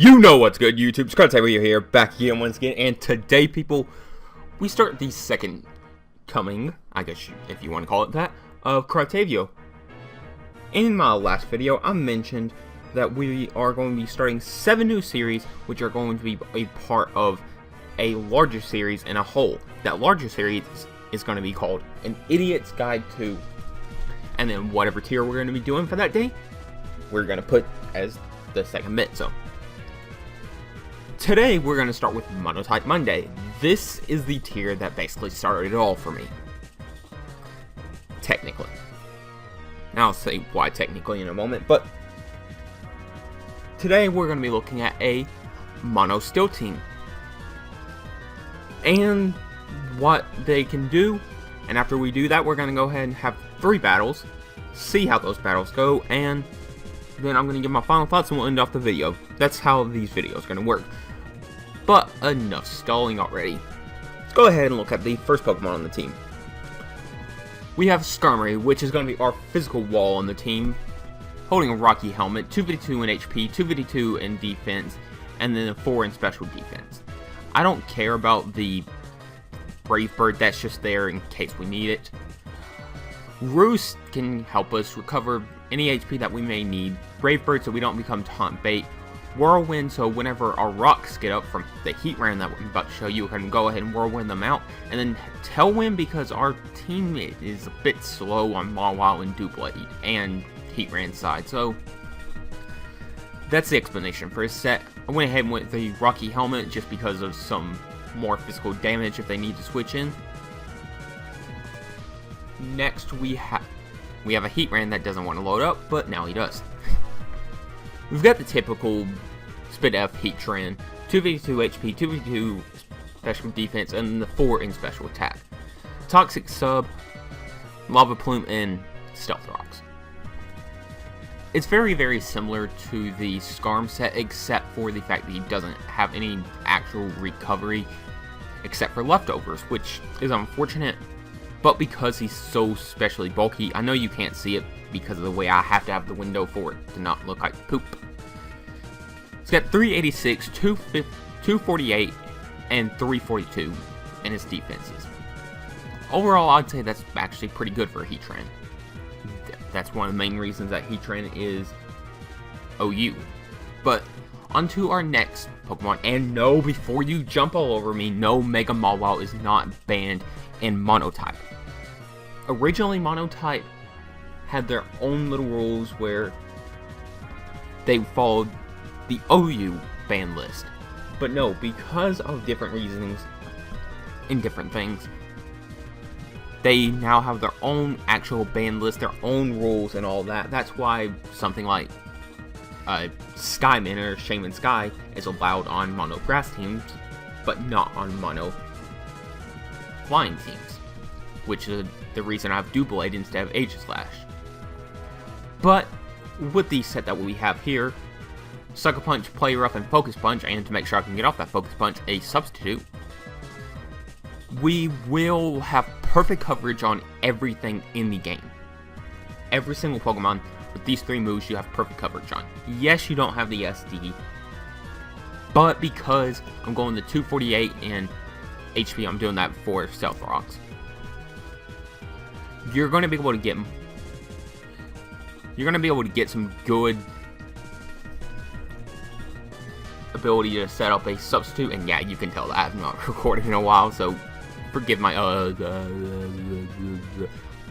You know what's good, YouTube? It's Kratoctavio here, back again once again, and today, people, we start the second coming, I guess if you want to call it that, of Kratoctavio. In my last video, I mentioned that we are going to be starting 7 new series, which are going to be a part of a larger series in a whole. That larger series is going to be called An Idiot's Guide to, and then whatever tier we're going to be doing for that day, we're going to put as the second bit, so. Today, we're going to start with Monotype Monday. This is the tier that basically started it all for me. Technically. Now, I'll say why technically in a moment, but today we're going to be looking at a Mono Steel team. And what they can do. And after we do that, we're going to go ahead and have 3 battles. See how those battles go, and then I'm going to give my final thoughts and we'll end off the video. That's how these videos are going to work. But enough stalling already. Let's go ahead and look at the first Pokemon on the team. We have Skarmory, which is going to be our physical wall on the team, holding a Rocky Helmet, 252 in HP, 252 in defense, and then a 4 in special defense. I don't care about the Brave Bird, that's just there in case we need it. Roost can help us recover any HP that we may need. Brave Bird so we don't become taunt bait. Whirlwind so whenever our rocks get up from the heat ram that I'm about to show you, we can go ahead and whirlwind them out. And then Tailwind because our team is a bit slow on Mawile and Doublade and heat ram side. So that's the explanation for his set. I went ahead and went with the Rocky Helmet just because of some more physical damage if they need to switch in. Next we have a Heatran that doesn't want to load up, but now he does. We've got the typical Spit F Heatran, 252 HP, 252 special defense, and the 4 in special attack. Toxic Sub, Lava Plume, and Stealth Rocks. It's very, very similar to the Skarm set, except for the fact that he doesn't have any actual recovery, except for leftovers, which is unfortunate. But because he's so specially bulky, I know you can't see it because of the way I have to have the window for it to not look like poop. He's got 386, 248, and 342 in his defenses. Overall, I'd say that's actually pretty good for a Heatran. That's one of the main reasons that Heatran is OU. But onto our next Pokemon, and no, before you jump all over me, no, Mega Mawile is not banned in Monotype. Originally, Monotype had their own little rules where they followed the OU ban list. But no, because of different reasons and different things, they now have their own actual ban list, their own rules and all that. That's why something like Skyman or Shaman Sky is allowed on Mono Grass teams, but not on Mono Flying teams, which is the reason I have Doublade instead of Aegislash. But with the set that we have here, Sucker Punch, Play Rough, and Focus Punch, and to make sure I can get off that Focus Punch, a substitute, we will have perfect coverage on everything in the game. Every single Pokemon with these 3 moves you have perfect coverage on. Yes, you don't have the SD, but because I'm going to 248 and HP, I'm doing that for Stealth Rocks. You're going to be able to get some good ability to set up a substitute, and yeah, you can tell that I have not recorded in a while, so forgive my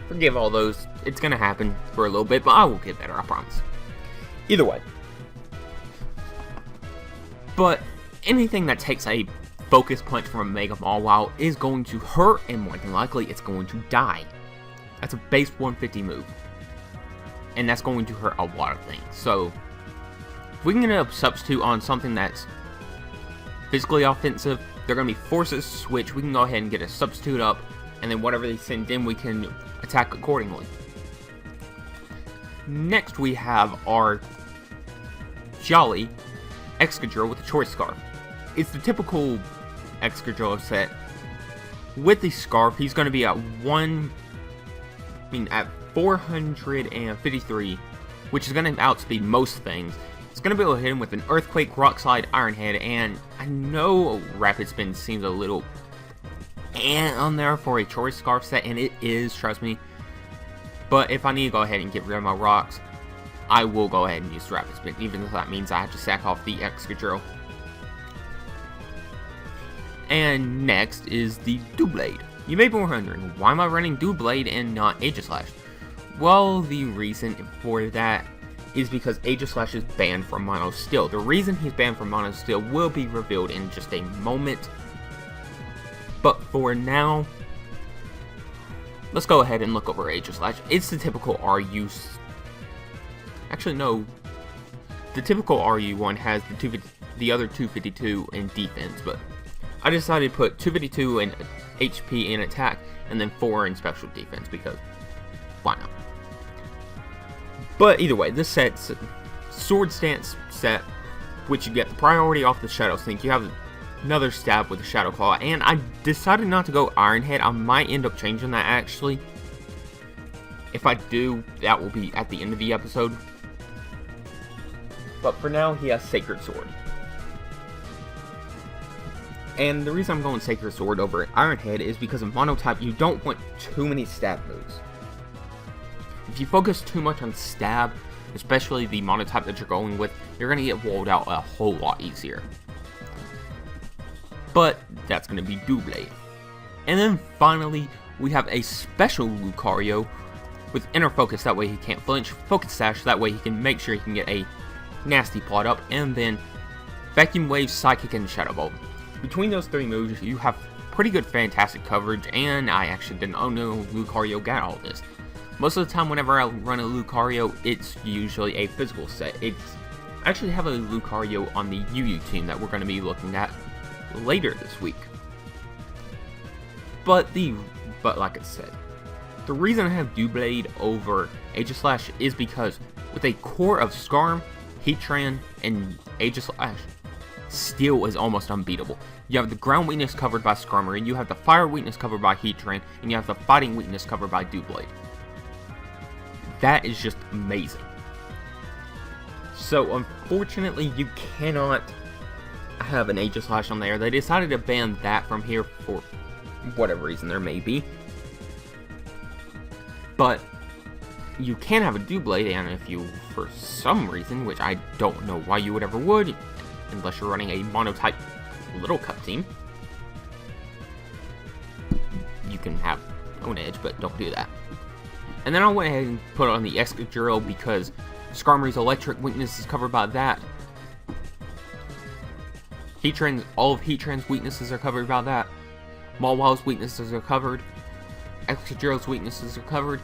forgive all those. It's gonna happen for a little bit, but I will get better, I promise. Either way, but anything that takes a Focus Punch from a Mega Mawile is going to hurt, and more than likely, it's going to die. That's a base 150 move, and that's going to hurt a lot of things. So if we can get a substitute on something that's physically offensive, they're going to be forced to switch. We can go ahead and get a substitute up, and then whatever they send in, we can attack accordingly. Next, we have our Jolly Excadrill with a Choice Scarf. It's the typical Excadrill set. With the Scarf, he's going to be at 453, which is going to outspeed most things. It's going to be able to hit him with an Earthquake, Rock Slide, Iron Head, and I know Rapid Spin seems a little on there for a Choice Scarf set, and it is, trust me. But if I need to go ahead and get rid of my rocks, I will go ahead and use Rapid Spin, even if that means I have to sack off the Excadrill. And next is the Doublade. You may be wondering, why am I running Doublade and not Aegislash? Well, the reason for that is because Aegislash is banned from Mono Steel. The reason he's banned from Mono Steel will be revealed in just a moment. But for now, let's go ahead and look over Aegislash. It's the typical RU. Actually, no. The typical RU one has the other 252 in defense, but I decided to put 252 in HP and attack, and then 4 in special defense, because why not? But either way, this set's Sword Stance set, which you get the priority off the Shadow Sneak. You have another stab with the Shadow Claw, and I decided not to go Iron Head. I might end up changing that, actually. If I do, that will be at the end of the episode. But for now, he has Sacred Sword. And the reason I'm going Sacred Sword over Iron Head is because in Monotype, you don't want too many stab moves. If you focus too much on stab, especially the Monotype that you're going with, you're going to get walled out a whole lot easier. But that's going to be Doublade. And then finally, we have a special Lucario with Inner Focus, that way he can't flinch, Focus Sash, that way he can make sure he can get a nasty plot up, and then Vacuum Wave, Psychic, and Shadow Bolt. Between those 3 moves, you have pretty good fantastic coverage, and I actually didn't know Lucario got all this. Most of the time, whenever I run a Lucario, it's usually a physical set. I actually have a Lucario on the UU team that we're going to be looking at later this week. But like I said, the reason I have Doublade over Aegislash is because with a core of Skarm, Heatran, and Aegislash, Steel is almost unbeatable. You have the ground weakness covered by Skarmory, you have the fire weakness covered by Heatran, and you have the fighting weakness covered by Doublade. That is just amazing. So unfortunately, you cannot have an Aegislash on there. They decided to ban that from here for whatever reason there may be. But you can have a Doublade, and if you, for some reason, which I don't know why you would ever would, unless you're running a Monotype Little Cup team, you can have Own Edge, but don't do that. And then I went ahead and put on the Excadrill because Skarmory's electric weakness is covered by that. All of Heatran's weaknesses are covered by that. Mawil's weaknesses are covered. Excadrill's weaknesses are covered.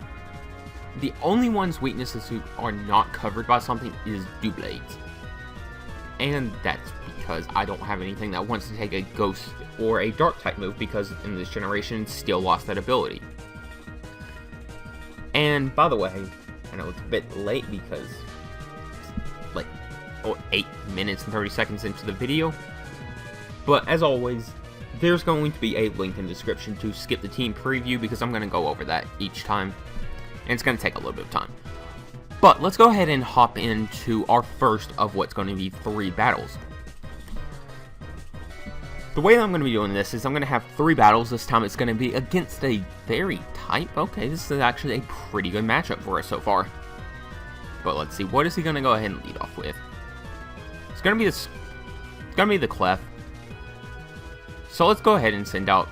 The only one's weaknesses who are not covered by something is Doublade's. And that's because I don't have anything that wants to take a Ghost or a Dark type move, because in this generation, Steel lost that ability. And by the way, I know it's a bit late because it's like 8 minutes and 30 seconds into the video. But as always, there's going to be a link in the description to skip the team preview, because I'm going to go over that each time. And it's going to take a little bit of time. But let's go ahead and hop into our first of what's going to be 3 battles. The way that I'm going to be doing this is I'm going to have 3 battles. This time it's going to be against a Fairy type. Okay, this is actually a pretty good matchup for us so far. But let's see, what is he going to go ahead and lead off with? It's going to be this. It's going to be the Clef. So let's go ahead and send out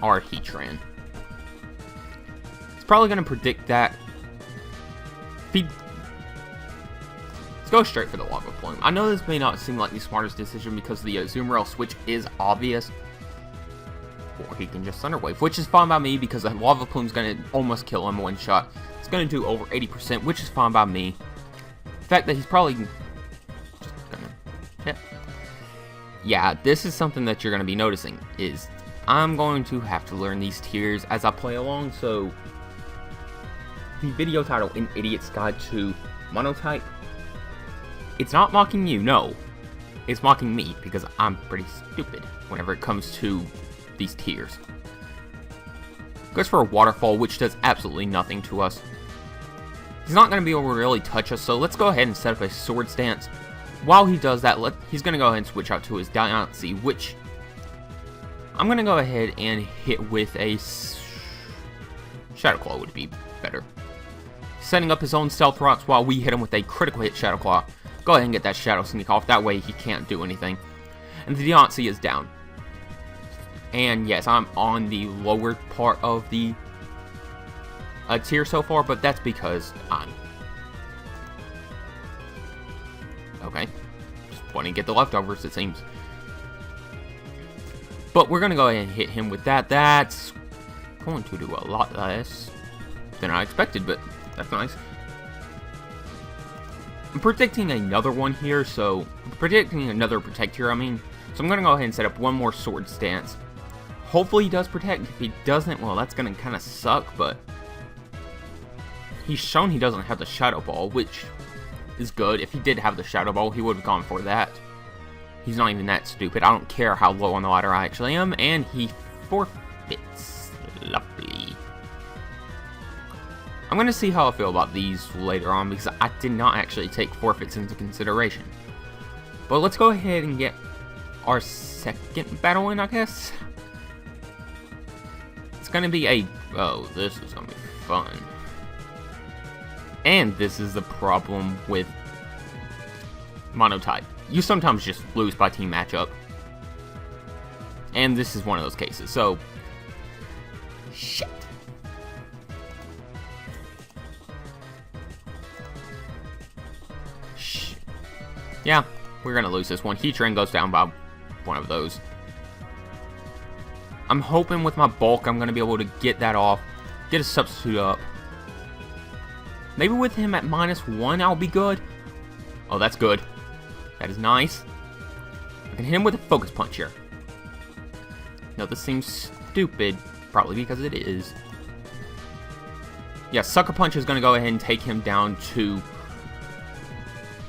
our Heatran. It's probably going to predict that. Let's go straight for the Lava Plume. I know this may not seem like the smartest decision because the Azumarill switch is obvious. Or he can just Thunder Wave, which is fine by me because the Lava Plume's going to almost kill him one shot. It's going to do over 80%, which is fine by me. The fact that he's probably just going to... Yeah, this is something that you're going to be noticing, is I'm going to have to learn these tiers as I play along, so... The video title, An Idiot's Guide to Monotype, it's not mocking you, no. It's mocking me, because I'm pretty stupid whenever it comes to these tiers. Goes for a Waterfall, which does absolutely nothing to us. He's not going to be able to really touch us, so let's go ahead and set up a sword stance. While he does that, he's going to go ahead and switch out to his Diancie, which I'm going to go ahead and hit with a Shadow Claw would be better. Setting up his own Stealth Rocks while we hit him with a critical hit Shadow Claw. Go ahead and get that Shadow Sneak off, that way he can't do anything. And the Diancie is down. And yes, I'm on the lower part of the tier so far, but that's because I'm... Okay. Just want to get the leftovers, it seems. But we're going to go ahead and hit him with that. That's going to do a lot less than I expected, but that's nice. I'm predicting another one here, so... predicting another Protect here, I mean. So I'm going to go ahead and set up one more Sword Stance. Hopefully he does Protect. If he doesn't, well, that's going to kind of suck, but... he's shown he doesn't have the Shadow Ball, which is good. If he did have the Shadow Ball, he would have gone for that. He's not even that stupid. I don't care how low on the ladder I actually am, and he forfeits. Lovely. I'm going to see how I feel about these later on, because I did not actually take forfeits into consideration. But let's go ahead and get our second battle in, I guess. It's going to be a... oh, this is going to be fun. And this is the problem with Monotype. You sometimes just lose by team matchup. And this is one of those cases, so... shit. Shh. Yeah, we're gonna lose this one. Heatran goes down by one of those. I'm hoping with my bulk I'm gonna be able to get that off. Get a substitute up. Maybe with him at -1, I'll be good. Oh, that's good. That is nice. I can hit him with a Focus Punch here. No, this seems stupid. Probably because it is. Yeah, Sucker Punch is going to go ahead and take him down to...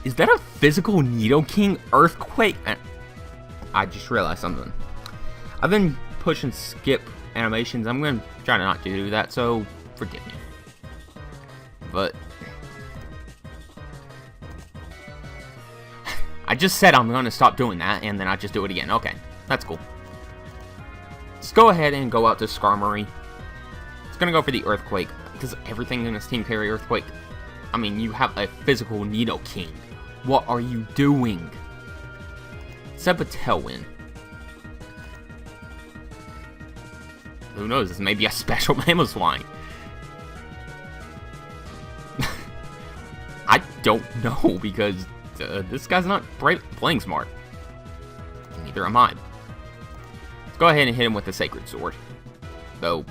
is that a physical Nidoking Earthquake? I just realized something. I've been pushing skip animations. I'm going to try not to do that, so forgive me. But I just said I'm going to stop doing that, and then I just do it again. Okay, that's cool. Let's go ahead and go out to Skarmory. It's going to go for the Earthquake. Does everything in this team carry Earthquake? I mean, you have a physical Nidoking. What are you doing? Set up a Tailwind. Who knows? This may be a special Mamoswine. I don't know, because this guy's not playing smart. Neither am I. Let's go ahead and hit him with the Sacred Sword. Though,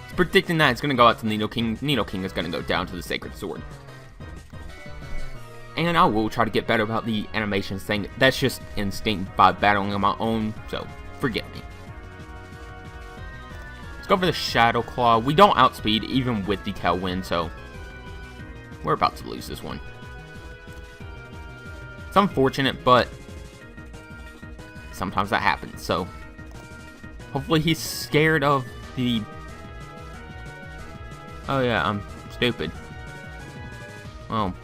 it's predicting that it's going to go out to Nidoking. Nidoking is going to go down to the Sacred Sword. And I will try to get better about the animations thing. That's just instinct by battling on my own, so forgive me. Let's go for the Shadow Claw. We don't outspeed even with the Tailwind, so... we're about to lose this one. It's unfortunate, but sometimes that happens, so hopefully he's scared of the... oh yeah, I'm stupid. Well,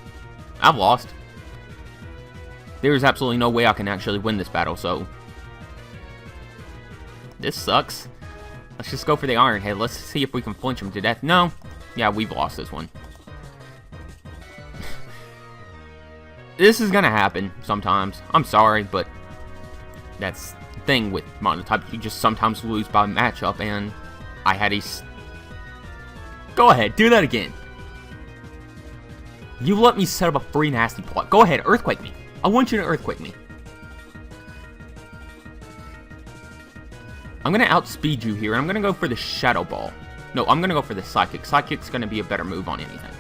I've lost. There's absolutely no way I can actually win this battle, so... this sucks. Let's just go for the Iron Head. Let's see if we can flinch him to death. No. Yeah, we've lost this one. This is gonna happen sometimes. I'm sorry, but that's the thing with Monotype. You just sometimes lose by matchup, and I had a... go ahead, do that again. You let me set up a free nasty plot. Go ahead, Earthquake me. I want you to Earthquake me. I'm gonna outspeed you here, and I'm gonna go for the Shadow Ball. No, I'm gonna go for the Psychic. Psychic's gonna be a better move on anything.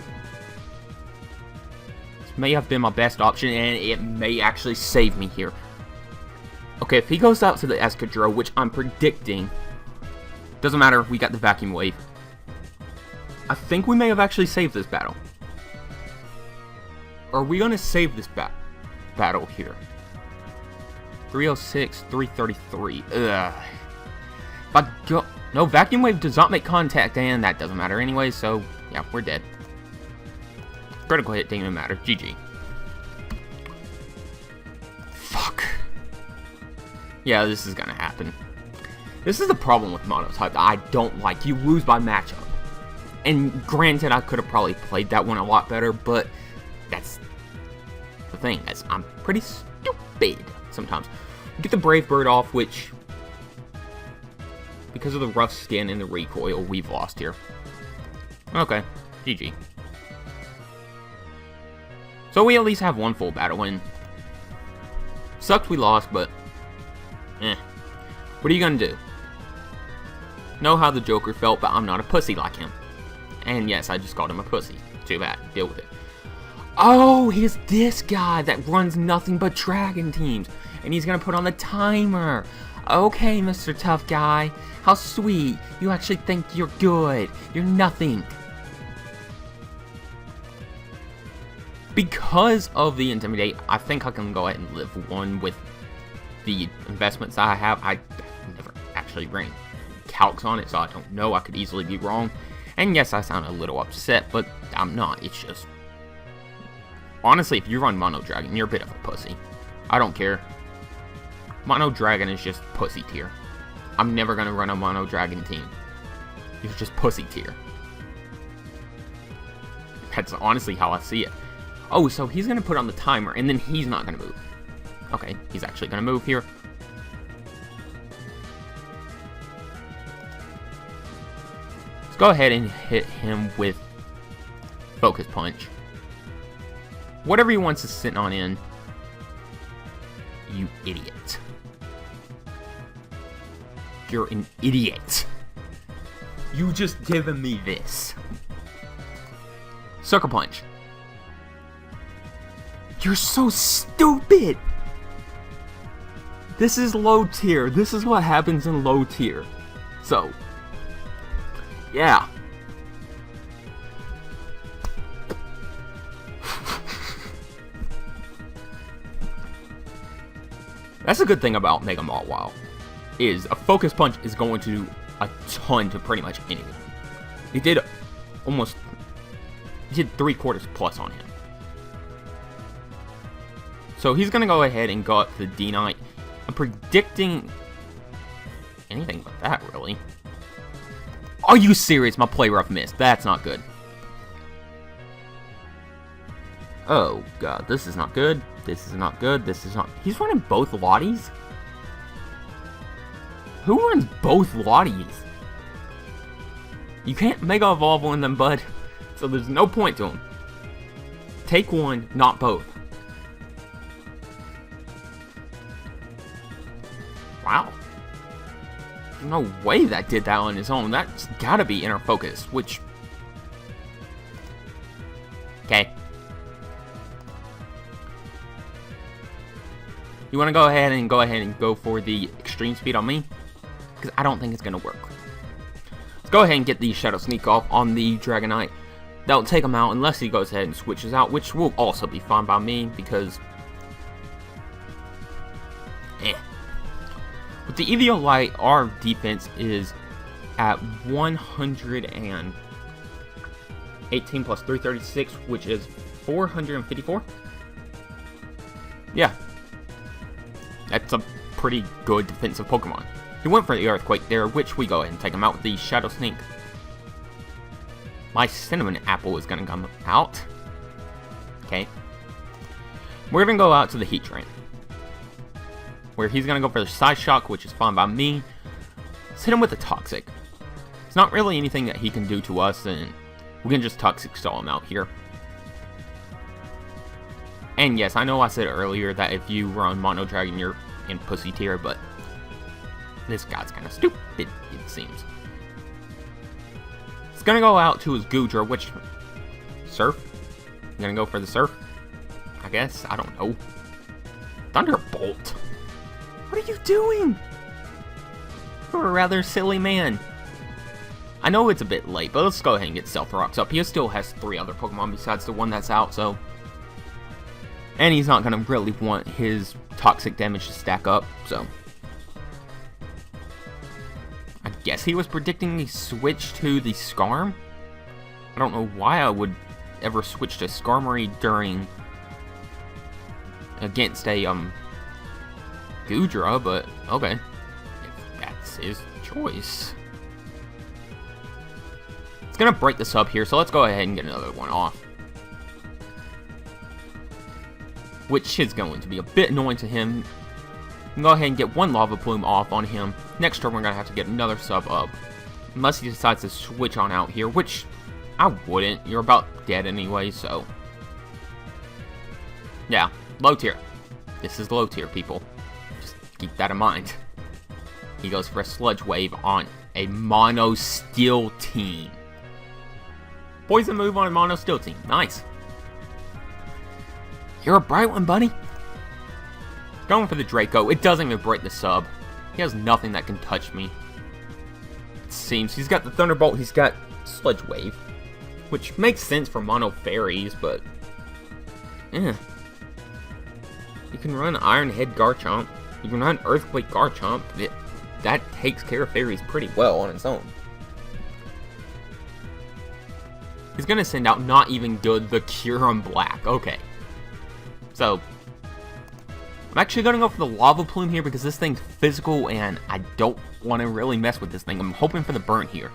May have been my best option, and it may actually save me here. Okay, if he goes out to the Escadrille, which I'm predicting, doesn't matter, we got the Vacuum Wave. I think we may have actually saved this battle. Are we going to save this battle here? 306, 333. Ugh. No, Vacuum Wave does not make contact, and that doesn't matter anyway, so yeah, we're dead. Critical hit didn't even matter. GG. Fuck. Yeah, this is gonna happen. This is the problem with Monotype that I don't like. You lose by matchup. And granted, I could have probably played that one a lot better, but that's the thing. I'm pretty stupid sometimes. Get the Brave Bird off, which, because of the rough skin and the recoil, we've lost here. Okay, GG. So we at least have one full battle win. Sucks we lost, but what are you gonna do? Know how the Joker felt, but I'm not a pussy like him. And yes, I just called him a pussy. Too bad. Deal with it. Oh, he's this guy that runs nothing but dragon teams. And he's gonna put on the timer. Okay, Mr. Tough Guy. How sweet. You actually think you're good. You're nothing. Because of the Intimidate, I think I can go ahead and live one with the investments I have. I never actually ran calcs on it, so I don't know. I could easily be wrong. And yes, I sound a little upset, but I'm not. It's just, honestly, if you run Mono Dragon, you're a bit of a pussy. I don't care. Mono Dragon is just pussy tier. I'm never gonna run a Mono Dragon team. You're just pussy tier. That's honestly how I see it. Oh, so he's gonna put on the timer, and then he's not gonna move. Okay, he's actually gonna move here. Let's go ahead and hit him with Focus Punch. Whatever he wants to sit on in. You idiot. You're an idiot. You just given me this. Sucker Punch. You're so stupid. This is low tier. This is what happens in low tier. So, yeah. That's a good thing about Mega Mall WoW, is a Focus Punch is going to do a ton to pretty much anyone. It did almost, it did 3/4 plus on him. So he's going to go ahead and go up to the D-Knight. I'm predicting anything but that, really. Are you serious? My play rough missed. That's not good. Oh, God. This is not good. This is not good. This is not... He's running both Lotties? Who runs both Lotties? You can't Mega Evolve on them, bud. So there's no point to them. Take one, not both. Wow. There's no way that did that on his own. That's gotta be inner focus, which... Okay. You want to go ahead and go for the extreme speed on me? Because I don't think it's going to work. Let's go ahead and get the Shadow Sneak off on the Dragonite. That'll take him out unless he goes ahead and switches out, which will also be fine by me because... With the Eviolite, our defense is at 118 plus 336, which is 454. Yeah. That's a pretty good defensive Pokemon. He went for the Earthquake there, which we go ahead and take him out with the Shadow Sneak. My Cinnamon Apple is going to come out. Okay. We're going to go out to the Heat Train, where he's going to go for the Side Shock, which is fine by me. Let's hit him with the Toxic. It's not really anything that he can do to us, and we can just Toxic Stall him out here. And yes, I know I said earlier that if you run Mono Dragon, you're in pussy tier, but this guy's kind of stupid, it seems. It's going to go out to his Goodra, which... Surf? Going to go for the Surf? I guess? I don't know. Thunderbolt? What are you doing? You're a rather silly man. I know it's a bit late, but let's go ahead and get Stealth Rocks up. He still has 3 other Pokemon besides the one that's out, so... And he's not going to really want his toxic damage to stack up, so... I guess he was predicting the switch to the Scarm? I don't know why I would ever switch to Skarmory during against a Goodra, but okay, if that's his choice. It's gonna break the sub here, so let's go ahead and get another one off, which is going to be a bit annoying to him. Go ahead and get one Lava Plume off on him. Next turn, we're gonna have to get another sub up, unless he decides to switch on out here, which I wouldn't. You're about dead anyway, so yeah, low tier. This is low tier, people. Just keep that in mind. He goes for a Sludge Wave on a Mono Steel team. Poison move on a Mono Steel team. Nice. You're a bright one, buddy. Going for the Draco. It doesn't even break the sub. He has nothing that can touch me. It seems he's got the Thunderbolt. He's got Sludge Wave, which makes sense for Mono Fairies, but you can run Iron Head Garchomp. You can run Earthquake Garchomp. That takes care of Fairies pretty well on its own. He's gonna send out not even good the Kyurem Black. Okay. So I'm actually gonna go for the Lava Plume here because this thing's physical and I don't want to really mess with this thing. I'm hoping for the burn here.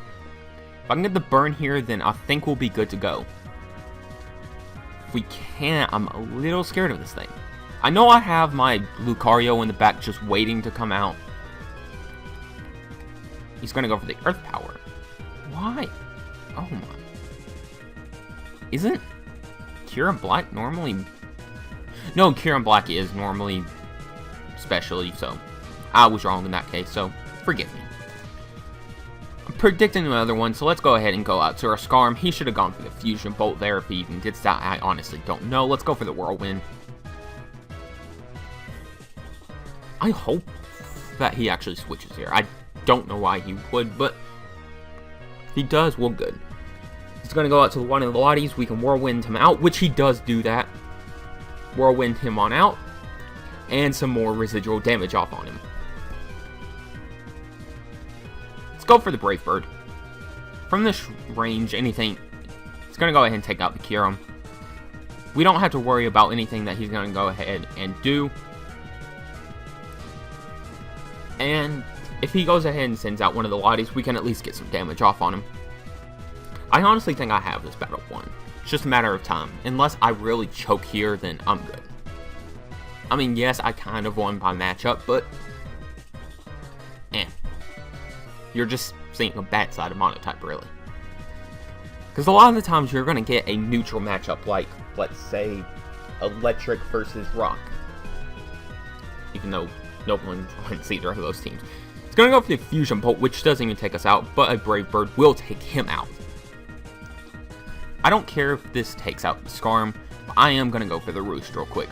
If I can get the burn here, then I think we'll be good to go. If we can't, I'm a little scared of this thing. I know I have my Lucario in the back just waiting to come out. He's gonna go for the Earth Power. Why? Oh my. Isn't Kyurem Black normally... No, Kyurem Black is normally specially, so I was wrong in that case, so forgive me. I'm predicting another one, so let's go ahead and go out to our Skarm. He should have gone for the Fusion Bolt there if he even gets that. I honestly don't know. Let's go for the Whirlwind. I hope that he actually switches here. I don't know why he would, but if he does, well, good. He's going to go out to one of the Lotties. We can Whirlwind him out, which he does do that. Whirlwind him on out, and some more residual damage off on him. Let's go for the Brave Bird. From this range, anything, it's going to go ahead and take out the Kyurem. We don't have to worry about anything that he's going to go ahead and do. And if he goes ahead and sends out one of the Lotties, we can at least get some damage off on him. I honestly think I have this battle won. It's just a matter of time. Unless I really choke here, then I'm good. I mean, yes, I kind of won by matchup, but you're just seeing a bad side of Monotype, really. Because a lot of the times you're going to get a neutral matchup, like, let's say, Electric versus Rock. Even though no one wins either of those teams. It's going to go for the Fusion Bolt, which doesn't even take us out, but a Brave Bird will take him out. I don't care if this takes out the Skarm, but I am going to go for the Roost real quick.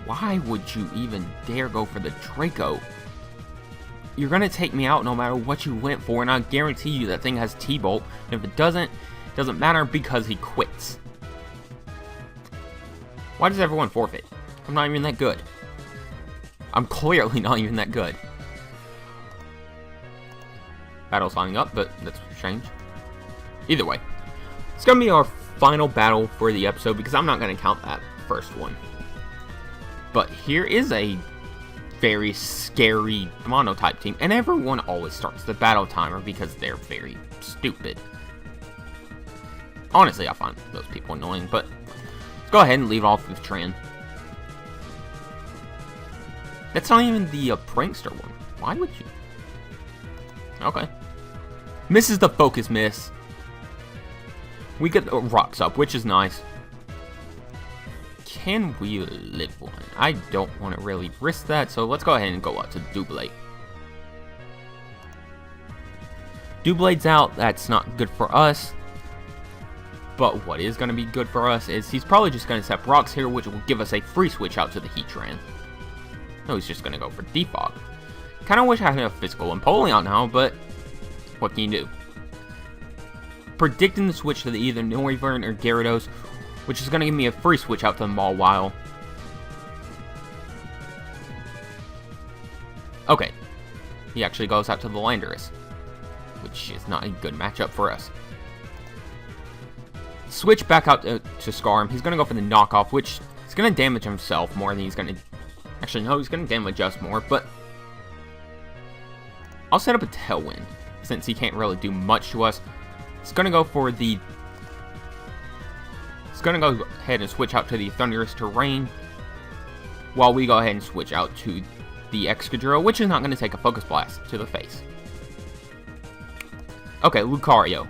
Why would you even dare go for the Draco? You're going to take me out no matter what you went for, and I guarantee you that thing has T-Bolt, and if it doesn't matter because he quits. Why does everyone forfeit? I'm not even that good. I'm clearly not even that good. Battle's lining up, but that's strange. Either way, it's going to be our final battle for the episode because I'm not going to count that first one. But here is a very scary Monotype team, and everyone always starts the battle timer because they're very stupid. Honestly, I find those people annoying, but let's go ahead and leave off with Tran. That's not even the Prankster one. Why would you? Okay. Misses the focus miss. We get the rocks up, which is nice. Can we live one? I don't want to really risk that, so let's go ahead and go out to Doublade. Doublade's out, that's not good for us. But what is going to be good for us is he's probably just going to set rocks here, which will give us a free switch out to the Heatran. No, he's just going to go for Defog. Kind of wish I had a physical Empoleon now, but what can you do? Predicting the switch to the either Noivern or Gyarados, which is going to give me a free switch out to the Mawile. Okay, he actually goes out to the Landorus, which is not a good matchup for us. Switch back out to Scarm. He's going to go for the knockoff, which is going to damage himself more than he's going to... Actually, no, he's going to damage us more, but... I'll set up a Tailwind, since he can't really do much to us. He's going to go for the... He's going to go ahead and switch out to the Thunderous Terrain, while we go ahead and switch out to the Excadrill, which is not going to take a Focus Blast to the face. Okay, Lucario.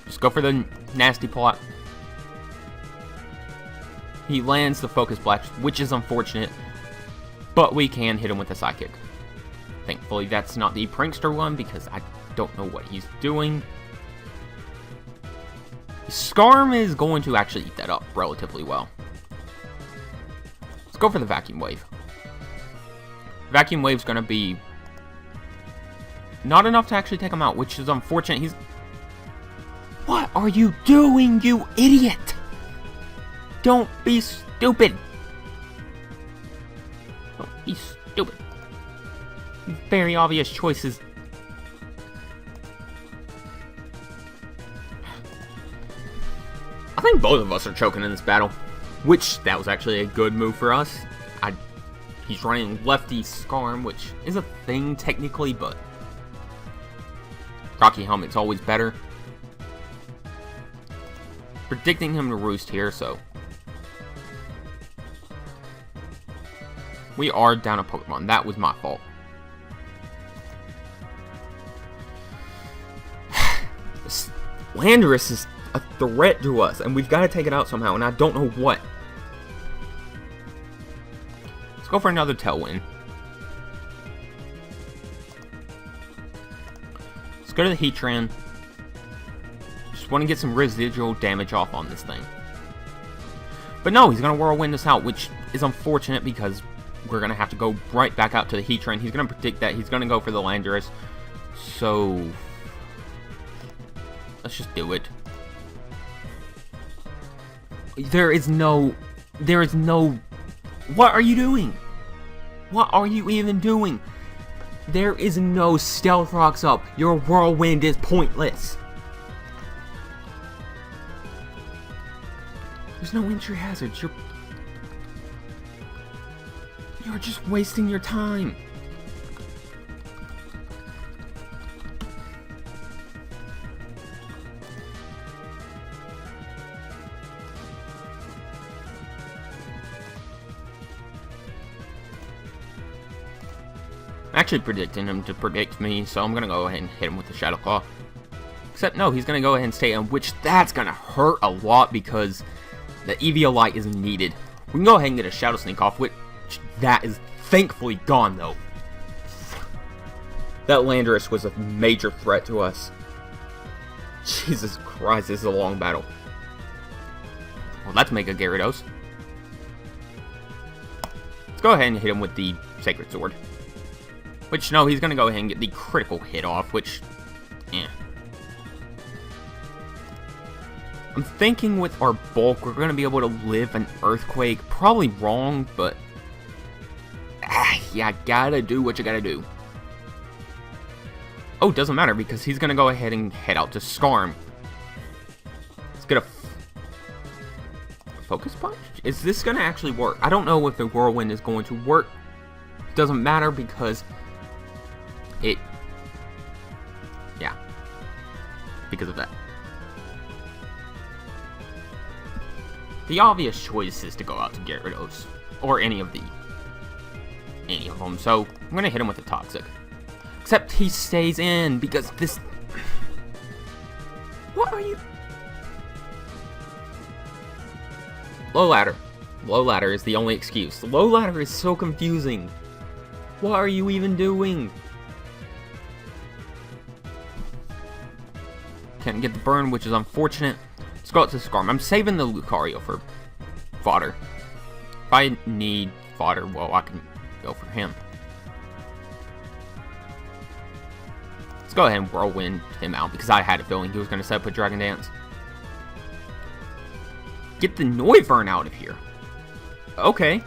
Just go for the nasty plot. He lands the Focus Blast, which is unfortunate, but we can hit him with a Psychic. Thankfully, that's not the Prankster one, because I don't know what he's doing. Scarm is going to actually eat that up relatively well. Let's go for the Vacuum Wave. Vacuum Wave's going to be not enough to actually take him out, which is unfortunate. He's... What are you doing, you idiot? Don't be stupid. Don't be stupid. Very obvious choices. I think both of us are choking in this battle, which that was actually a good move for us. He's running lefty Scarm, which is a thing technically, but Rocky Helmet's always better. Predicting him to roost here, so we are down a Pokemon. That was my fault. Landorus is a threat to us, and we've got to take it out somehow, and I don't know what. Let's go for another Tailwind. Let's go to the Heatran. Just want to get some residual damage off on this thing. But no, he's going to Whirlwind us out, which is unfortunate because we're going to have to go right back out to the Heatran. He's going to predict that. He's going to go for the Landorus. So let's just do it. There is no... What are you doing? What are you even doing? There is no Stealth Rocks up. Your Whirlwind is pointless. There's no entry hazards. You're just wasting your time. I'm actually predicting him to predict me, so I'm going to go ahead and hit him with the Shadow Claw. Except, no, he's going to go ahead and stay on, which that's going to hurt a lot because the Eviolite is needed. We can go ahead and get a Shadow Sneak off, which that is thankfully gone, though. That Landorus was a major threat to us. Jesus Christ, this is a long battle. Well, let's make a Gyarados. Let's go ahead and hit him with the Sacred Sword. Which, no, he's going to go ahead and get the critical hit off, which, I'm thinking with our bulk, we're going to be able to live an Earthquake. Probably wrong, but yeah, gotta do what you gotta do. Oh, doesn't matter because he's going to go ahead and head out to Scarm. Let's get a Focus Punch? Is this going to actually work? I don't know if the Whirlwind is going to work. Doesn't matter because yeah, because of that. The obvious choice is to go out to Gyarados, or any of them, so I'm going to hit him with a Toxic. Except he stays in, because this... What are you... Low ladder. Low ladder is the only excuse. Low ladder is so confusing. What are you even doing? Can't get the burn, which is unfortunate. Let's go out to Scarm. I'm saving the Lucario for fodder. If I need fodder, well, I can go for him. Let's go ahead and Whirlwind him out, because I had a feeling he was going to set up a Dragon Dance. Get the Noivern out of here. Okay.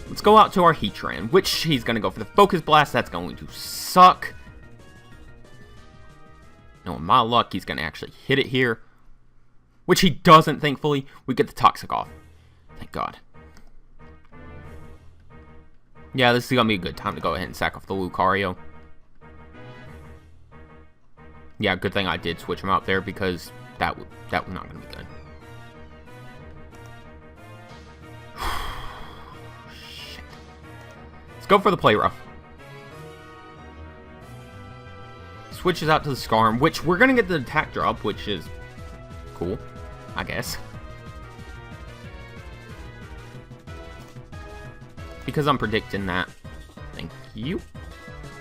Let's go out to our Heatran, which he's going to go for the Focus Blast. That's going to suck. No, my luck, he's going to actually hit it here. Which he doesn't, thankfully. We get the Toxic off. Thank God. Yeah, this is going to be a good time to go ahead and sack off the Lucario. Yeah, good thing I did switch him out there because that was not going to be good. Shit. Let's go for the Play Rough. Switches out to the Scarm, which we're going to get the attack drop, which is cool, I guess. Because I'm predicting that. Thank you.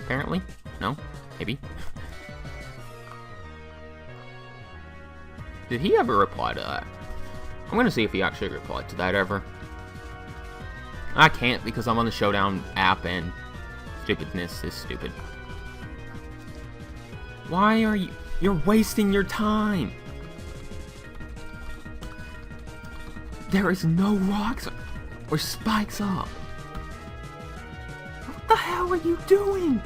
Apparently. No? Maybe. Did he ever reply to that? I'm going to see if he actually replied to that ever. I can't because I'm on the Showdown app and stupidness is stupid. Why are you... You're wasting your time. There is no rocks or spikes up. What the hell are you doing?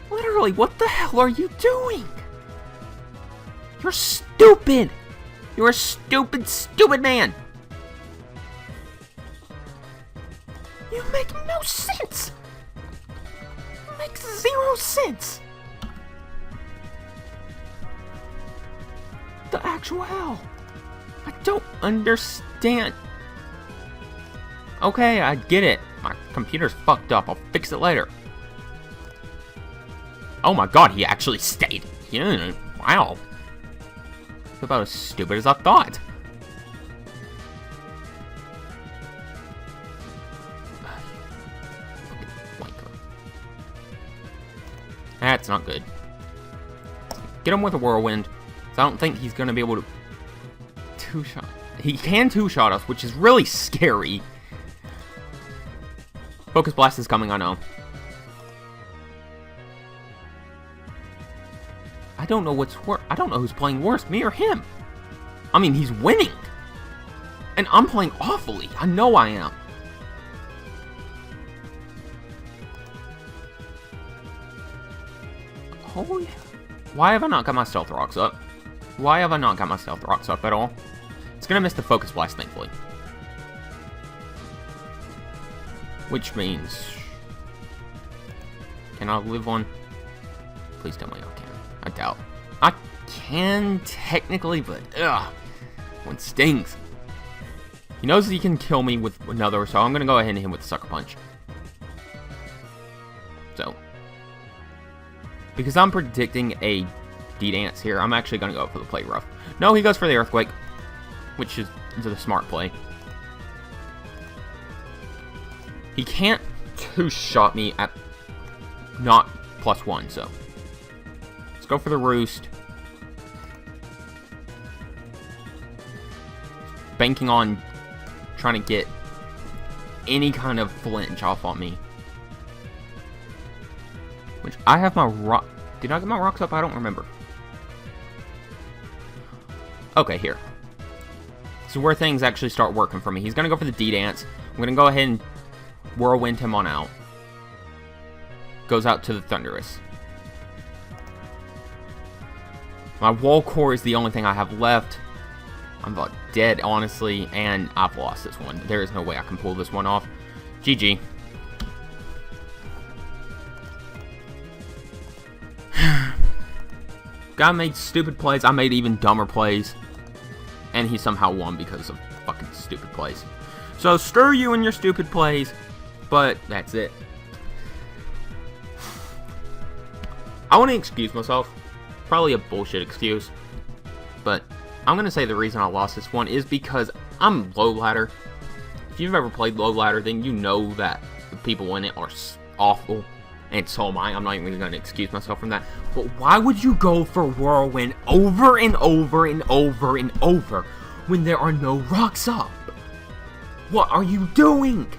Literally, what the hell are you doing? You're stupid! You're a stupid, stupid man! You make no sense! It makes 0 sense! The actual hell? I don't understand. Okay, I get it. My computer's fucked up. I'll fix it later. Oh my god, he actually stayed. Yeah, wow. It's about as stupid as I thought. That's not good. Get him with a Whirlwind. So I don't think he's going to be able to two-shot. He can two-shot us, which is really scary. Focus Blast is coming, I know. I don't know what's worse. I don't know who's playing worse, me or him. I mean, he's winning. And I'm playing awfully. I know I am. Holy... Why have I not got my Stealth Rocks up? Why have I not got my Stealth Rocks up at all? It's gonna miss the Focus Blast, thankfully. Which means... Can I live one? Please tell me I can. I doubt. I can, technically, but ugh. One stings. He knows he can kill me with another, so I'm gonna go ahead and hit him with the Sucker Punch. So... Because I'm predicting a D-Dance here, I'm actually going to go for the Play Rough. No, he goes for the Earthquake, which is the smart play. He can't two-shot me at not +1, so. Let's go for the Roost. Banking on trying to get any kind of flinch off on me. Which, I have my rock... Did I get my rocks up? I don't remember. Okay, here. This is where things actually start working for me. He's going to go for the D-Dance. I'm going to go ahead and Whirlwind him on out. Goes out to the Thundurus. My Wall Core is the only thing I have left. I'm about dead, honestly, and I've lost this one. There is no way I can pull this one off. GG. Guy made stupid plays. I made even dumber plays. And he somehow won because of fucking stupid plays. So, stir you and your stupid plays. But, that's it. I want to excuse myself. Probably a bullshit excuse. But, I'm going to say the reason I lost this one is because I'm low ladder. If you've ever played low ladder, then you know that the people in it are awful. And so am I. I'm not even going to excuse myself from that. But why would you go for Whirlwind over and over and over and over when there are no rocks up? What are you doing?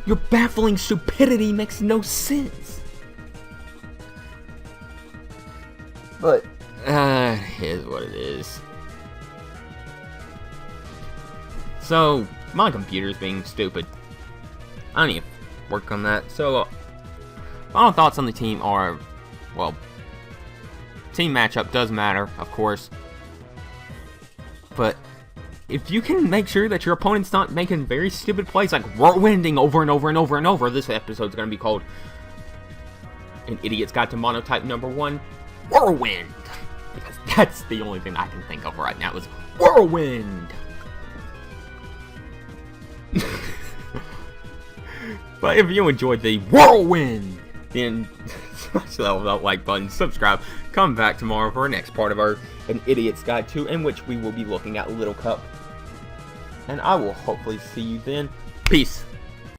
Your baffling stupidity makes no sense. But, it is what it is. So, my computer's being stupid. I need to work on that. So, Final thoughts on the team are, well, team matchup does matter, of course. But if you can make sure that your opponent's not making very stupid plays like whirlwinding over and over and over and over, this episode's going to be called An Idiot's Guide to Monotype #1, Whirlwind. Because that's the only thing I can think of right now is whirlwind. But if you enjoyed the whirlwind, then smash that like button, subscribe, come back tomorrow for our next part of our An Idiot's Guide 2, in which we will be looking at Little Cup. And I will hopefully see you then. Peace.